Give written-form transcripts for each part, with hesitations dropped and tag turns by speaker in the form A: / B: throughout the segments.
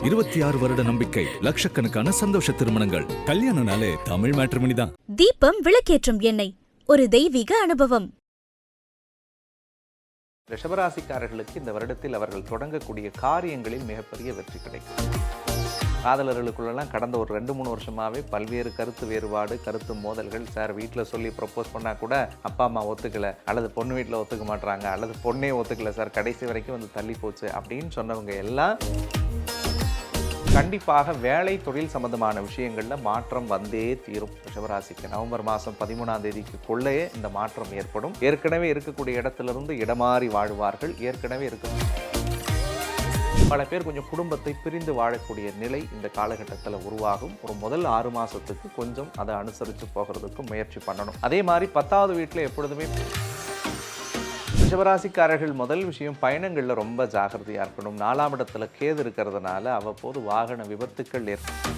A: 26 வருட நம்பிக்கை, லட்சக்கணக்கான சந்தோஷ திருமணங்கள். கல்யாணம்னாலே தமிழ் மேட்ரிமோனி தான்.
B: தீபம் விளக்கேற்றும் எண்ணெய், ஒரு தெய்வீக அனுபவம்.
C: ரிஷபராசிக்காரர்களுக்கு இந்த வருடத்தில் அவர்கள் தொடங்கக்கூடிய காரியங்களில் மிகப்பெரிய வெற்றி கிடைக்கும். காதலர்களுக்குள்ளெல்லாம் கடந்த ஒரு 2-3 வருஷமாகவே பல்வேறு கருத்து வேறுபாடு, கருத்து மோதல்கள். சார் வீட்டில் சொல்லி ப்ரப்போஸ் பண்ணால் கூட அப்பா அம்மா ஒத்துக்கலை, அல்லது பொண்ணு வீட்டில் ஒத்துக்க மாட்டுறாங்க, அல்லது பொண்ணே ஒத்துக்கலை சார், கடைசி வரைக்கும் வந்து தள்ளி போச்சு அப்படின்னு சொன்னவங்க எல்லாம் கண்டிப்பாக வேலை தொழில் சம்பந்தமான விஷயங்களில் மாற்றம் வந்தே தீரும். ரிஷபராசிக்கு நவம்பர் மாதம் 13ஆம் தேதிக்குள்ளேயே இந்த மாற்றம் ஏற்படும். ஏற்கனவே இருக்கக்கூடிய இடத்திலிருந்து இடமாறி வாழ்வார்கள். ஏற்கனவே பல பேர் கொஞ்சம் குடும்பத்தை பிரிந்து வாழக்கூடிய நிலை இந்த காலகட்டத்தில் உருவாகும். ஒரு முதல் 6 மாதத்துக்கு கொஞ்சம் அதை அனுசரித்து போகிறதுக்கு முயற்சி பண்ணணும். அதே மாதிரி 10வது வீட்டில் எப்பொழுதுமே ரிஷபராசிக்காரர்கள் முதல் விஷயம் பயணங்களில் ரொம்ப ஜாகிரதையாக இருக்கணும். 4ஆம் இடத்துல கேது இருக்கிறதுனால அவ்வப்போது வாகன விபத்துக்கள் ஏற்படும்.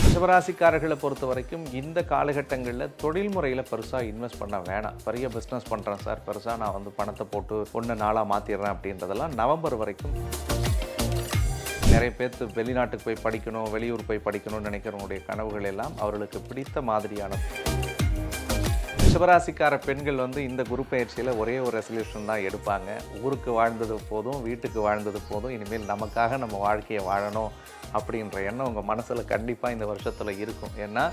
C: ரிஷபராசிக்காரர்களை பொறுத்த வரைக்கும் இந்த காலகட்டங்களில் தொழில் முறையில் பெருசாக இன்வெஸ்ட் பண்ண வேணாம். பெரிய பிஸ்னஸ் பண்ணுறேன் சார், பெருசாக நான் வந்து பணத்தை போட்டு 1 நாளாக மாற்றிடுறேன் அப்படின்றதெல்லாம் நவம்பர் வரைக்கும். நிறைய பேர்த்து வெளிநாட்டுக்கு போய் படிக்கணும், வெளியூர் போய் படிக்கணும்னு நினைக்கிறவங்களுடைய கனவுகள் எல்லாம் அவர்களுக்கு பிடித்த மாதிரியான. ரிஷபராசிக்கார பெண்கள் வந்து இந்த குரு பயிற்சியில் ஒரே ஒரு ரெசல்யூஷன் தான் எடுப்பாங்க. ஊருக்கு வாழ்ந்தது போதும், வீட்டுக்கு வாழ்ந்தது போதும், இனிமேல் நமக்காக நம்ம வாழ்க்கையை வாழணும் அப்படின்ற எண்ணம் உங்கள் மனசில் கண்டிப்பாக இந்த வருஷத்தில் இருக்கும். ஏன்னா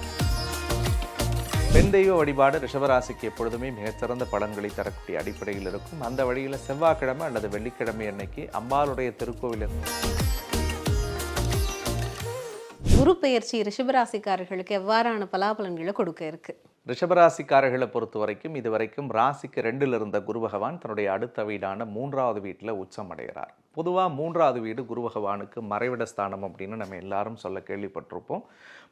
C: பெண் தெய்வ வழிபாடு ரிஷபராசிக்கு எப்பொழுதுமே மிகச்சிறந்த பலன்களை தரக்கூடிய அடிப்படையில் இருக்கும். அந்த வழியில் செவ்வாய்க்கிழமை அல்லது வெள்ளிக்கிழமை அன்னைக்கு அம்பாளுடைய திருக்கோவில்.
D: குரு பெயர்ச்சி ரிஷபராசிக்காரர்களுக்கு எவ்வாறான பலாபலன்களை கொடுக்க இருக்கு?
C: ரிஷபராசிக்காரர்களை பொறுத்த வரைக்கும் இதுவரைக்கும் ராசிக்கு 2ல் இருந்த குரு பகவான் தன்னுடைய அடுத்த வீடான 3வது வீட்டில் உச்சம் அடைகிறார். பொதுவாக 3வது வீடு குரு பகவானுக்கு மறைவிட ஸ்தானம் அப்படின்னு நம்ம எல்லாரும் சொல்ல கேள்விப்பட்டிருப்போம்.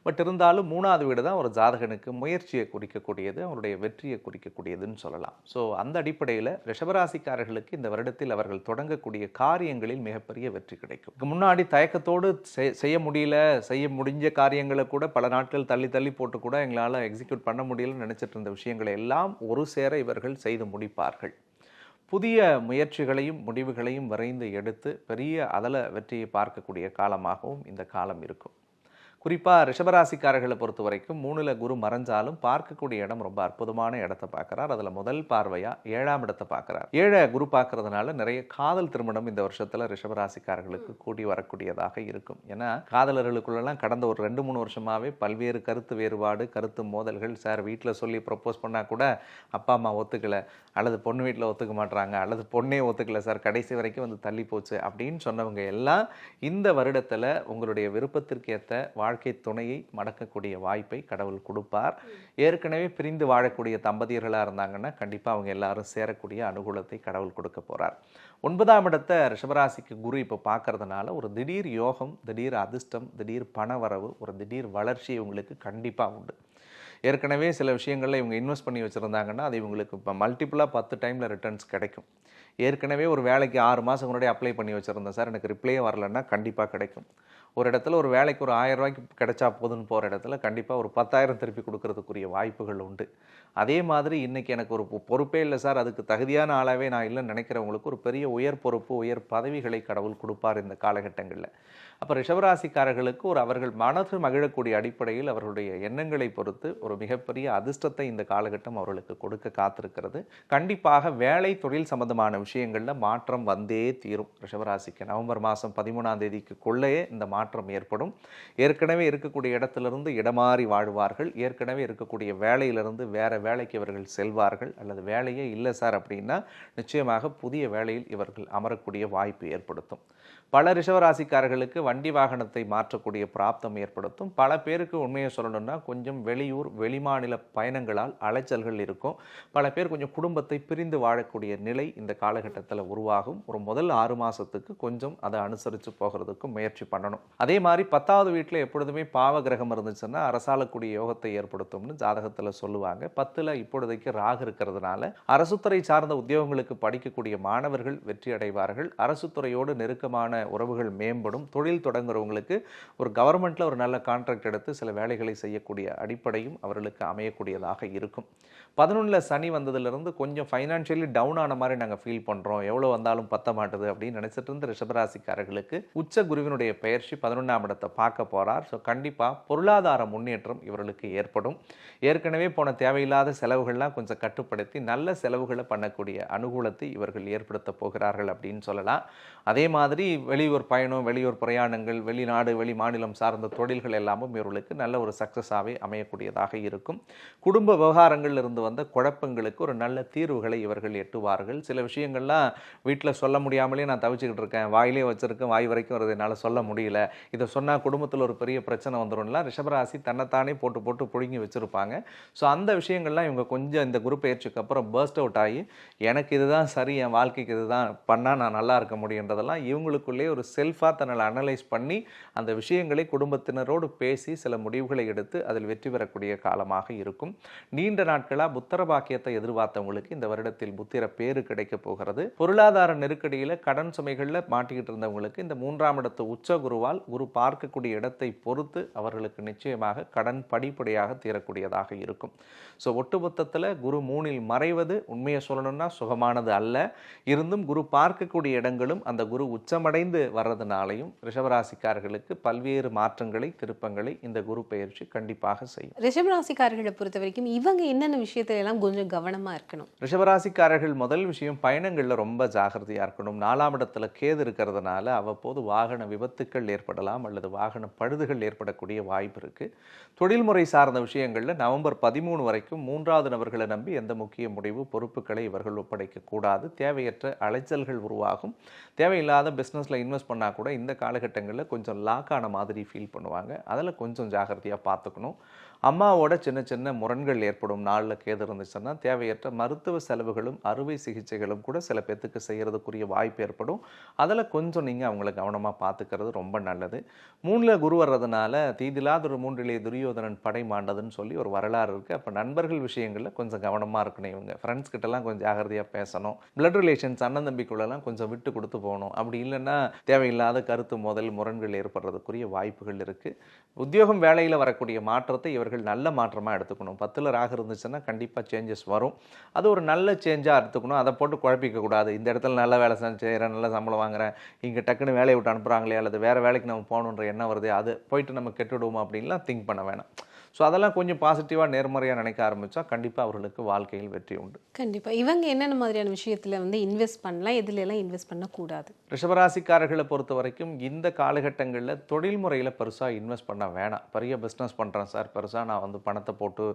C: பட் இருந்தாலும் 3வது வீடு தான் ஒரு ஜாதகனுக்கு முயற்சியை குறிக்கக்கூடியது, அவருடைய வெற்றியை குறிக்கக்கூடியதுன்னு சொல்லலாம். ஸோ அந்த அடிப்படையில் ரிஷபராசிக்காரர்களுக்கு இந்த வருடத்தில் அவர்கள் தொடங்கக்கூடிய காரியங்களில் மிகப்பெரிய வெற்றி கிடைக்கும். முன்னாடி தயக்கத்தோடு செய்ய முடிஞ்ச காரியங்களை கூட பல நாட்கள் தள்ளி போட்டு கூட எங்களால் எக்ஸிக்யூட் பண்ண முடியலன்னு நினச்சிட்டு இருந்த விஷயங்களை எல்லாம் ஒரு சேர இவர்கள் செய்து முடிப்பார்கள். புதிய முயற்சிகளையும் முடிவுகளையும் விரைந்து எடுத்து பெரிய அதல வெற்றியை பார்க்கக்கூடிய காலமாகவும் இந்த காலம் இருக்கும். குறிப்பாக ரிஷபராசிக்காரர்களை பொறுத்த வரைக்கும் 3ல் குரு மறைஞ்சாலும் பார்க்கக்கூடிய இடம் ரொம்ப அற்புதமான இடத்தை பார்க்குறார். அதில் முதல் பார்வையாக 7ஆம் இடத்தை பார்க்குறார். 7 குரு பார்க்கறதுனால நிறைய காதல் திருமணம் இந்த வருஷத்தில் ரிஷபராசிக்காரர்களுக்கு கூடி வரக்கூடியதாக இருக்கும். ஏன்னா காதலர்களுக்குள்ளெல்லாம் கடந்த ஒரு 2-3 வருஷமாகவே பல்வேறு கருத்து வேறுபாடு, கருத்து மோதல்கள். சார் வீட்டில் சொல்லி ப்ரப்போஸ் பண்ணால் கூட அப்பா அம்மா ஒத்துக்கலை, அல்லது பொண்ணு வீட்டில் ஒத்துக்க மாட்டுறாங்க, அல்லது பொண்ணே ஒத்துக்கலை சார், கடைசி வரைக்கும் வந்து தள்ளி போச்சு அப்படின்னு சொன்னவங்க எல்லாம் இந்த வருடத்தில் உங்களுடைய விருப்பத்திற்கு ஏற்ற வாழ்க்கை துணையை மடக்கக்கூடிய வாய்ப்பை கடவுள் கொடுப்பார். ஏற்கனவே பிரிந்து வாழக்கூடிய தம்பதியர்களாக இருந்தாங்கன்னா கண்டிப்பாக அவங்க எல்லாரும் சேரக்கூடிய அனுகூலத்தை கடவுள் கொடுக்க போகிறார். 9ஆம் இடத்தை ரிஷபராசிக்கு குரு இப்போ பார்க்கறதுனால ஒரு திடீர் யோகம், திடீர் அதிர்ஷ்டம், திடீர் பணவரவு, ஒரு திடீர் வளர்ச்சி இவங்களுக்கு கண்டிப்பாக உண்டு. ஏற்கனவே சில விஷயங்களில் இவங்க இன்வெஸ்ட் பண்ணி வச்சுருந்தாங்கன்னா அது இவங்களுக்கு இப்போ மல்டிப்புளாக 10 டைமில் ரிட்டர்ன்ஸ் கிடைக்கும். ஏற்கனவே ஒரு வேலைக்கு 6 மாதம் முன்னாடி அப்ளை பண்ணி வச்சுருந்தேன் சார், எனக்கு ரிப்ளையே வரலன்னா கண்டிப்பாக கிடைக்கும். ஒரு இடத்துல ஒரு வேலைக்கு ஒரு 1000 ரூபாய்க்கு கிடைச்சா போதுன்னு போகிற இடத்துல கண்டிப்பாக ஒரு 10,000 திருப்பி கொடுக்கறதுக்குரிய வாய்ப்புகள் உண்டு. அதே மாதிரி இன்றைக்கி எனக்கு ஒரு பொறுப்பே இல்லை சார், அதுக்கு தகுதியான ஆளாகவே நான் இல்லைன்னு நினைக்கிறவங்களுக்கு ஒரு பெரிய உயர் பொறுப்பு, உயர் பதவிகளை கடவுள் கொடுப்பார் இந்த காலகட்டங்களில். அப்போ ரிஷபராசிக்காரர்களுக்கு ஒரு அவர்கள் மனது மகிழக்கூடிய அடிப்படையில் அவர்களுடைய எண்ணங்களை பொறுத்து ஒரு மிகப்பெரிய அதிர்ஷ்டத்தை இந்த காலகட்டம் அவர்களுக்கு கொடுக்க காத்திருக்கிறது. கண்டிப்பாக வேலை தொழில் சம்பந்தமான விஷயங்களில் மாற்றம் வந்தே தீரும். ரிஷபராசிக்கு நவம்பர் மாதம் 13ஆம் தேதிக்குள்ளேயே இந்த மாற்றம் ஏற்படும். ஏற்கனவே இருக்கக்கூடிய இடத்திலிருந்து இடமாறி வாழ்வார்கள். ஏற்கனவே இருக்கக்கூடிய வேலையிலிருந்து வேறு வேலைக்கு இவர்கள் செல்வார்கள். அல்லது வேலையே இல்லை சார் அப்படின்னா நிச்சயமாக புதிய வேலையில் இவர்கள் அமரக்கூடிய வாய்ப்பு ஏற்படுத்தும். பல ரிஷபராசிக்காரர்களுக்கு வண்டி வாகனத்தை மாற்றக்கூடிய பிராப்தம் ஏற்படுத்தும். பல பேருக்கு உண்மையை சொல்லணும்னா கொஞ்சம் வெளியூர் வெளிமாநில பயணங்களால் அலைச்சல்கள் இருக்கும். பல பேர் கொஞ்சம் குடும்பத்தை பிரிந்து வாழக்கூடிய நிலை இந்த காலகட்டத்தில் உருவாகும். ஒரு முதல் 6 மாதத்துக்கு கொஞ்சம் அதை அனுசரித்து போகிறதுக்கு முயற்சி பண்ணணும். அதே மாதிரி 10வது வீட்டில் எப்பொழுதுமே பாவ கிரகம் இருந்துச்சுன்னா அரசாளக்கூடிய யோகத்தை ஏற்படுத்தும்னு ஜாதகத்தில் சொல்லுவாங்க. 10ல் இப்பொழுதைக்கு ராகு இருக்கிறதுனால அரசுத்துறை சார்ந்த உத்தியோகங்களுக்கு படிக்கக்கூடிய மாணவர்கள் வெற்றி அடைவார்கள். அரசுத்துறையோடு நெருக்கமான உறவுகள் மேம்படும். தொழில் தொடங்குறவங்களுக்கு ஒரு கவர்மெண்ட்டில் ஒரு நல்ல கான்ட்ராக்ட் எடுத்து சில வேலைகளை செய்யக்கூடிய அடிப்படையும் அவர்களுக்கு அமையக்கூடியதாக இருக்கும். 11ல் சனி வந்ததுலேருந்து கொஞ்சம் ஃபைனான்ஷியலி டவுன் ஆன மாதிரி நாங்கள் ஃபீல் பண்ணுறோம், எவ்வளோ வந்தாலும் பத்த மாட்டுது அப்படின்னு நினச்சிட்டு இருந்த ரிஷபராசிக்காரர்களுக்கு உச்ச குருவினுடைய பெயர்ச்சி 11ஆம் இடத்தை பார்க்க போகிறார். ஸோ கண்டிப்பாக பொருளாதார முன்னேற்றம் இவர்களுக்கு ஏற்படும். ஏற்கனவே போன தேவையில்லாத செலவுகள்லாம் கொஞ்சம் கட்டுப்படுத்தி நல்ல செலவுகளை பண்ணக்கூடிய அனுகூலத்தை இவர்கள் ஏற்படுத்த போகிறார்கள் அப்படின்னு சொல்லலாம். அதே மாதிரி வெளியூர் பயணம், வெளியூர் பிரயாணங்கள், வெளிநாடு வெளி மாநிலம் சார்ந்த தொழில்கள் எல்லாமும் இவர்களுக்கு நல்ல ஒரு சக்ஸஸாகவே அமையக்கூடியதாக இருக்கும். குடும்ப விவகாரங்கள் இருந்து வந்த குழப்பங்களுக்கு ஒரு நல்ல தீர்வுகளை இவர்கள் எட்டுவார்கள். சில விஷயங்கள்லாம் வீட்டில் சொல்ல முடியாமலே நான் தவிச்சுக்கிட்டு இருக்கேன், வாயிலே வச்சிருக்கேன், வாய் வரைக்கும் வருது, என்னால் சொல்ல முடியல, இதை சொன்னால் குடும்பத்தில் ஒரு பெரிய பிரச்சனை வந்துடும்லாம் ரிஷபராசி தன்னைத்தானே போட்டு போட்டு புழுங்கி வச்சுருப்பாங்க. ஸோ அந்த விஷயங்கள்லாம் இவங்க கொஞ்சம் இந்த குரு பயிற்சிக்கு அப்புறம் பர்ஸ்ட் அவுட் ஆகி எனக்கு இதுதான் சரி, என் வாழ்க்கைக்கு இதுதான் பண்ணால் நான் நல்லா இருக்க முடியுன்றதெல்லாம் இவங்களுக்குள்ளே ஒரு செல்ஃபாக தன்னை அனலைஸ் பண்ணி அந்த விஷயங்களை குடும்பத்தினரோடு பேசி சில முடிவுகளை எடுத்து அதில் வெற்றி பெறக்கூடிய காலமாக இருக்கும். நீண்ட நாட்களாக புத்திர பாக்கியத்தை எதிர்பார்த்தவங்களுக்கு இந்த வருடத்தில் புத்திர பேரு கிடைக்க போகிறது. பொருளாதார நெருக்கடியில் கடன் சுமைகளில் மாட்டிக்கிட்டு இருந்தவங்களுக்கு இந்த 3ஆம் இடத்து உச்ச குருவால் குரு பார்க்கக்கூடிய இடத்தை பொறுத்து அவர்களுக்கு நிச்சயமாக கடன் படிப்படியாக தீரக்கூடியதாக இருக்கும். ஸோ ஒட்டுமொத்தத்தில் குரு 3இல் மறைவது உண்மையை சொல்லணும்னா சுகமானது அல்ல. இருந்தும் குரு பார்க்கக்கூடிய இடங்களும் அந்த குரு உச்சமடைந்து வர்றதுனாலையும் ரிஷபராசிக்காரர்களுக்கு பல்வேறு மாற்றங்களை திருப்பங்களை இந்த குரு பெயர்ச்சி கண்டிப்பாக செய்யும்.
D: ரிஷபராசிக்காரர்களை பொறுத்த வரைக்கும் இவங்க என்னென்ன விஷயத்துல எல்லாம் கொஞ்சம் கவனமா இருக்கணும்?
C: ரிஷபராசிக்காரர்கள் முதல் விஷயம் பயணங்களில் ரொம்ப ஜாகிரதையாக இருக்கணும். 4ஆம் இடத்துல கேது இருக்கிறதுனால அவ்வப்போது வாகன விபத்துக்கள் ஏற்படலாம் அல்லது வாகன பழுதுகள் ஏற்படக்கூடிய வாய்ப்பு இருக்குது. தொழில்முறை சார்ந்த விஷயங்களில் நவம்பர் 13 வரைக்கும் 3வது நபர்களை நம்பி எந்த முக்கிய முடிவு பொறுப்புகளை இவர்கள் ஒப்படைக்கக்கூடாது. தேவையற்ற அலைச்சல்கள் உருவாகும். தேவையில்லாத பிஸ்னஸில் இன்வெஸ்ட் பண்ணால் கூட இந்த காலகட்டங்களில் கொஞ்சம் லாக் ஆன மாதிரி ஃபீல் பண்ணுவாங்க. அதில் கொஞ்சம் ஜாகிரதையாக பார்த்துக்கணும். அம்மாவோட சின்ன சின்ன முரண்கள் ஏற்படும். நாளில் கேது இருந்துச்சுன்னா தேவையற்ற மருத்துவ செலவுகளும் அறுவை சிகிச்சைகளும் கூட சில பேர்த்துக்கு செய்கிறதுக்குரிய வாய்ப்பு ஏற்படும். அதில் கொஞ்சம் நீங்கள் அவங்கள கவனமாக பார்த்துக்கிறது ரொம்ப நல்லது. 3ல் குரு வர்றதுனால தீதிலாத ஒரு 3லே துரியோதனன் படை மாண்டதுன்னு சொல்லி ஒரு வரலாறு இருக்குது. அப்போ நண்பர்கள் விஷயங்களில் கொஞ்சம் கவனமாக இருக்கணும். இவங்க ஃப்ரெண்ட்ஸ் கிட்டலாம் கொஞ்சம் ஜாகிரதையாக பேசணும். பிளட் ரிலேஷன்ஸ் அண்ணன் தம்பிக்குள்ளெல்லாம் கொஞ்சம் விட்டு கொடுத்து போகணும். அப்படி இல்லைன்னா தேவையில்லாத கருத்து மோதல் முரண்கள் ஏற்படுறதுக்குரிய வாய்ப்புகள் இருக்குது. உத்தியோகம் வேலையில் வரக்கூடிய மாற்றத்தை இவர்கள் நல்ல மாற்றமாக எடுத்துக்கணும். 10ல் ராகு இருந்துச்சுன்னா கண்டிப்பாக சேஞ்சஸ் வரும். அது ஒரு நல்ல சேஞ்சாக எடுத்துக்கணும். அதை போட்டு குழப்பிக்க கூடாது. இந்த இடத்துல நல்ல வேலை செய்கிறேன், நல்ல சம்பளம் வாங்குறேன், இங்கே டக்குன்னு வேலையை விட்டு அனுப்புகிறாங்களே அல்லது வேறு வேலைக்கு நம்ம போகணுன்ற எண்ணம் வருது, அது போயிட்டு நம்ம கெட்டுடுவோம் அப்படின்லாம் திங்க் பண்ண வேணாம். ஸோ அதெல்லாம் கொஞ்சம் பாசிட்டிவாக நேர்மறையாக நினைக்க ஆரம்பித்தா கண்டிப்பாக அவர்களுக்கு வாழ்க்கையில் வெற்றி உண்டு.
D: கண்டிப்பாக இவங்க என்னென்ன மாதிரியான விஷயத்தில் இன்வெஸ்ட் பண்ணலாம், எதுலெல்லாம் இன்வெஸ்ட் பண்ணக்கூடாது?
C: ரிஷபராசிக்காரர்களை பொறுத்த வரைக்கும் இந்த காலகட்டங்களில் தொழில் முறையில் பெருசாக இன்வெஸ்ட் பண்ண வேணாம். பெரிய பிஸ்னஸ் பண்ணுறேன் சார், பெருசாக நான் பணத்தை போட்டு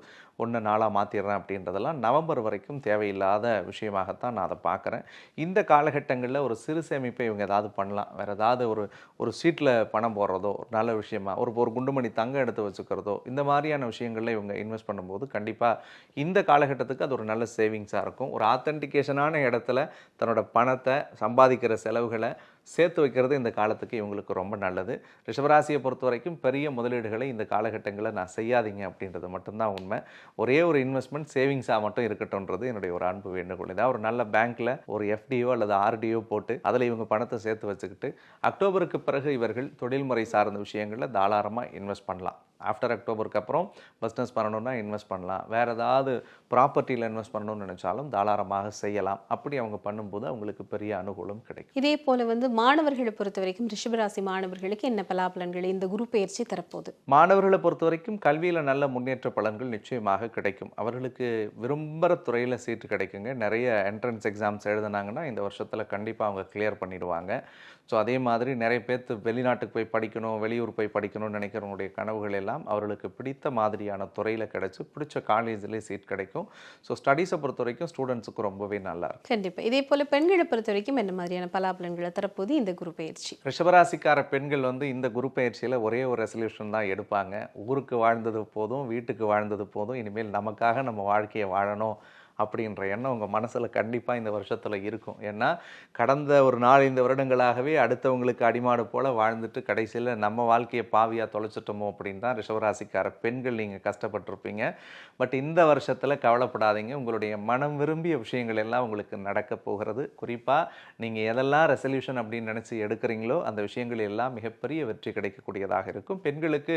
C: 1 நாளாக மாற்றிடுறேன் அப்படின்றதெல்லாம் நவம்பர் வரைக்கும் தேவையில்லாத விஷயமாகத்தான் நான் அதை பார்க்குறேன். இந்த காலகட்டங்களில் ஒரு சிறு சேமிப்பை இவங்க ஏதாவது பண்ணலாம். வேறு ஏதாவது ஒரு சீட்டில் பணம் போடுறதோ ஒரு நல்ல விஷயமா, ஒரு குண்டுமணி தங்கம் எடுத்து வச்சுக்கிறதோ, இந்த மாதிரியான விஷயங்களில் இவங்க இன்வெஸ்ட் பண்ணும்போது கண்டிப்பாக இந்த காலகட்டத்துக்கு அது ஒரு நல்ல சேவிங்ஸாக இருக்கும். ஒரு ஆத்தென்டிகேஷனான இடத்துல தன்னோட பணத்தை சம்பாதிக்கிற செலவுகளை சேர்த்து வைக்கிறது இந்த காலத்துக்கு இவங்களுக்கு ரொம்ப நல்லது. ரிஷபராசியை பொறுத்த வரைக்கும் பெரிய முதலீடுகளை இந்த காலகட்டங்களில் நான் செய்யாதீங்க அப்படின்றது மட்டும்தான் உண்மை. ஒரே ஒரு இன்வெஸ்ட்மெண்ட் சேவிங்ஸாக மட்டும் இருக்கட்டும்ன்றது என்னுடைய ஒரு அன்பு வேண்டுகோள். இதாக ஒரு நல்ல பேங்க்கில் ஒரு எஃப்டியோ அல்லது ஆர்டியோ போட்டு அதில் இவங்க பணத்தை சேர்த்து வச்சுக்கிட்டு அக்டோபருக்கு பிறகு இவர்கள் தொழில்முறை சார்ந்த விஷயங்களில் தாராளமாக இன்வெஸ்ட் பண்ணலாம். ஆஃப்டர் அக்டோபருக்கு அப்புறம் பிஸ்னஸ் பண்ணணுன்னா இன்வெஸ்ட் பண்ணலாம். வேறு ஏதாவது ப்ராப்பர்ட்டியில் இன்வெஸ்ட் பண்ணணும்னு நினச்சாலும் தாராளமாக செய்யலாம். அப்படி அவங்க பண்ணும்போது அவங்களுக்கு பெரிய அனுகூலம் கிடைக்கும்.
D: இதே போல் மாணவர்களை பொறுத்த வரைக்கும் ரிஷபராசி மாணவர்களுக்கு என்ன பலாபலன்கள் இந்த குரு பெயர்ச்சி தரப்போகுது?
C: மாணவர்களை பொறுத்த வரைக்கும் கல்வியில் நல்ல முன்னேற்ற பலன்கள் நிச்சயமாக கிடைக்கும். அவர்களுக்கு விரும்புகிற துறையில் சீட்டு கிடைக்குங்க. நிறைய என்ட்ரன்ஸ் எக்ஸாம்ஸ் எழுதினாங்கன்னா இந்த வருஷத்தில் கண்டிப்பாக அவங்க கிளியர் பண்ணிடுவாங்க. ஸோ அதே மாதிரி நிறைய பேர்த்து வெளிநாட்டுக்கு போய் படிக்கணும், வெளியூர் போய் படிக்கணும்னு நினைக்கிறவங்களுடைய கனவுகள் எல்லாம் அவர்களுக்கு பிடித்த மாதிரியான துறையில் கிடைச்சி பிடிச்ச காலேஜ்லேயே சீட் கிடைக்கும். ஸோ ஸ்டடீஸை பொறுத்த வரைக்கும் ஸ்டூடெண்ட்ஸுக்கு ரொம்பவே நல்லா இருக்கும்.
D: கண்டிப்பாக இதே போல் பெண்களை பொறுத்த வரைக்கும் என்ன மாதிரியான பலாபலன்களை தரப்போது இந்த குரு பயிற்சி?
C: ரிஷபராசிக்கார பெண்கள் இந்த குரு பயிற்சியில் ஒரே ஒரு ரெசல்யூஷன் தான் எடுப்பாங்க. ஊருக்கு வாழ்ந்தது போதும், வீட்டுக்கு வாழ்ந்தது போதும், இனிமேல் நமக்காக நம்ம வாழ்க்கையை வாழணும் அப்படின்ற எண்ணம் உங்கள் மனசில் கண்டிப்பாக இந்த வருஷத்தில் இருக்கும். ஏன்னா கடந்த ஒரு 4-5 வருடங்களாகவே அடுத்தவங்களுக்கு அடிமாடு போல் வாழ்ந்துட்டு கடைசியில் நம்ம வாழ்க்கையை பாவியாக தொலைச்சிட்டோமோ அப்படின்னு தான் ரிஷபராசிக்கார பெண்கள் நீங்கள் கஷ்டப்பட்டிருப்பீங்க. பட் இந்த வருஷத்தில் கவலைப்படாதீங்க, உங்களுடைய மனம் விரும்பிய விஷயங்கள் எல்லாம் உங்களுக்கு நடக்க போகிறது. குறிப்பாக நீங்கள் எதெல்லாம் ரெசல்யூஷன் அப்படின்னு நினச்சி எடுக்கிறீங்களோ அந்த விஷயங்கள் எல்லாம் மிகப்பெரிய வெற்றி கிடைக்கக்கூடியதாக இருக்கும். பெண்களுக்கு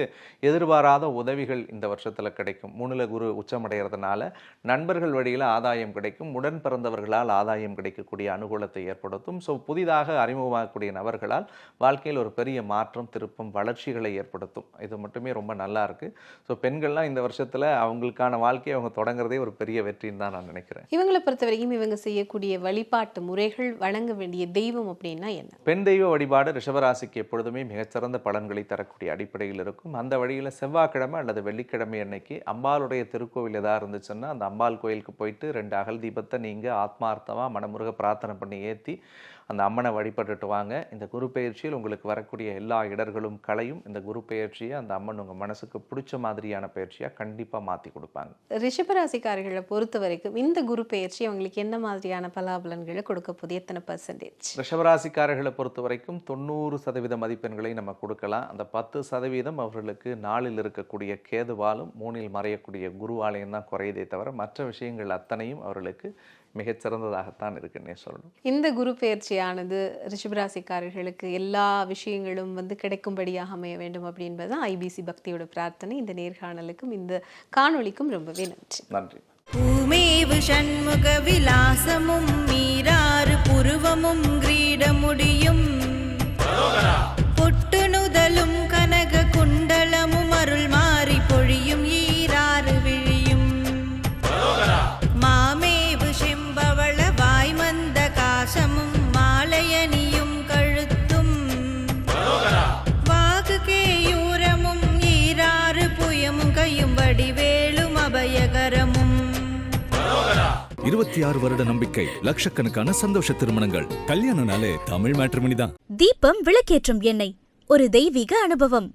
C: எதிர்பாராத உதவிகள் இந்த வருஷத்தில் கிடைக்கும். 3ல் குரு உச்சமடைகிறதுனால நண்பர்கள் வழியில் ஆதாயம் கிடைக்கும். உடன் பிறந்தவர்களால் ஆதாயம் கிடைக்கக்கூடிய அனுகூலத்தை ஏற்படுத்தும். ஸோ புதிதாக அறிமுகமாகக்கூடிய நபர்களால் வாழ்க்கையில் ஒரு பெரிய மாற்றம், திருப்பம், வளர்ச்சிகளை ஏற்படுத்தும். இது மட்டுமே ரொம்ப நல்லா இருக்கு. ஸோ பெண்கள்லாம் இந்த வருஷத்தில் அவங்களுக்கான வாழ்க்கையை அவங்க தொடங்குறதே ஒரு பெரிய வெற்றின்னு தான் நான் நினைக்கிறேன்.
D: இவங்களை பொறுத்த வரைக்கும் இவங்க செய்யக்கூடிய வழிபாட்டு முறைகள், வணங்க வேண்டிய தெய்வம் அப்படின்னா என்ன?
C: பெண் தெய்வ வழிபாடு ரிஷபராசிக்கு எப்பொழுதுமே மிகச்சிறந்த பலன்களை தரக்கூடிய அடிப்படையில் இருக்கும். அந்த வழியில் செவ்வாய்க்கிழமை அல்லது வெள்ளிக்கிழமை அன்னைக்கு அம்பாளுடைய திருக்கோவில் எதாக இருந்துச்சுன்னா அந்த அம்பாள் கோயிலுக்கு போயிட்டு 2 அகல் தீபத்தை நீங்கள் ஆத்மார்த்தமாக மனமுருக பிரார்த்தனை பண்ணி ஏற்றி அந்த அம்மனை வழிபட்டுட்டு வாங்க. இந்த குரு பெயர்ச்சியில் உங்களுக்கு வரக்கூடிய எல்லா இடர்களும் களையும். இந்த குரு பெயர்ச்சியை அந்த அம்மன் உங்கள் மனசுக்கு பிடிச்ச மாதிரியான பயிற்சியாக கண்டிப்பாக மாற்றி கொடுப்பாங்க.
D: ரிஷபராசிக்காரர்களை பொறுத்த வரைக்கும் இந்த குரு பெயர்ச்சி அவங்களுக்கு என்ன மாதிரியான பலாபலன்களை கொடுக்க போகுது? எத்தனை %?
C: ரிஷபராசிக்காரர்களை பொறுத்த வரைக்கும் 90% மதிப்பெண்களை நம்ம கொடுக்கலாம். அந்த 10% அவர்களுக்கு 4ல் இருக்கக்கூடிய கேதுவாலும் 3ல் மறையக்கூடிய குருவாலையும் தான் குறையதே தவிர மற்ற விஷயங்கள் அத்தனையும் அவர்களுக்கு மிகச்சிறந்ததாகத்தான் இருக்குன்னே சொல்லணும்.
D: இந்த குரு பெயர்ச்சியானது ரிஷபராசிக்காரர்களுக்கு எல்லா விஷயங்களும் கிடைக்கும்படியாக அமைய வேண்டும் அப்படின்பது ஐபிசி பக்தியோட பிரார்த்தனை. இந்த நேர்காணலுக்கும் இந்த காணொளிக்கும் ரொம்பவே நன்றி.
C: நன்றி.
E: பூமேவு ஷண்முக விலாசமும் மீராறு புருவமும் கிரீடமுடியும் பொட்டு நுதலும் கனக குண்டலமும் அருள் மாறி பொழியும் ஈராறு விழியும் மாமேவு செம்பவள வாய்மந்த காசமும் மாலையணியும் கழுத்தும் வாகு கேயூரமும் ஈராறு புயமும் கையும் வடிவேலும் அபயகரமும்
A: 26 வருட நம்பிக்கை, லட்சக்கணக்கான சந்தோஷ திருமணங்கள். கல்யாணம்னாலே தமிழ் மேட்ரிமோனி தான்.
B: தீபம் விளக்கேற்றும் எண்ணெய், ஒரு தெய்வீக அனுபவம்.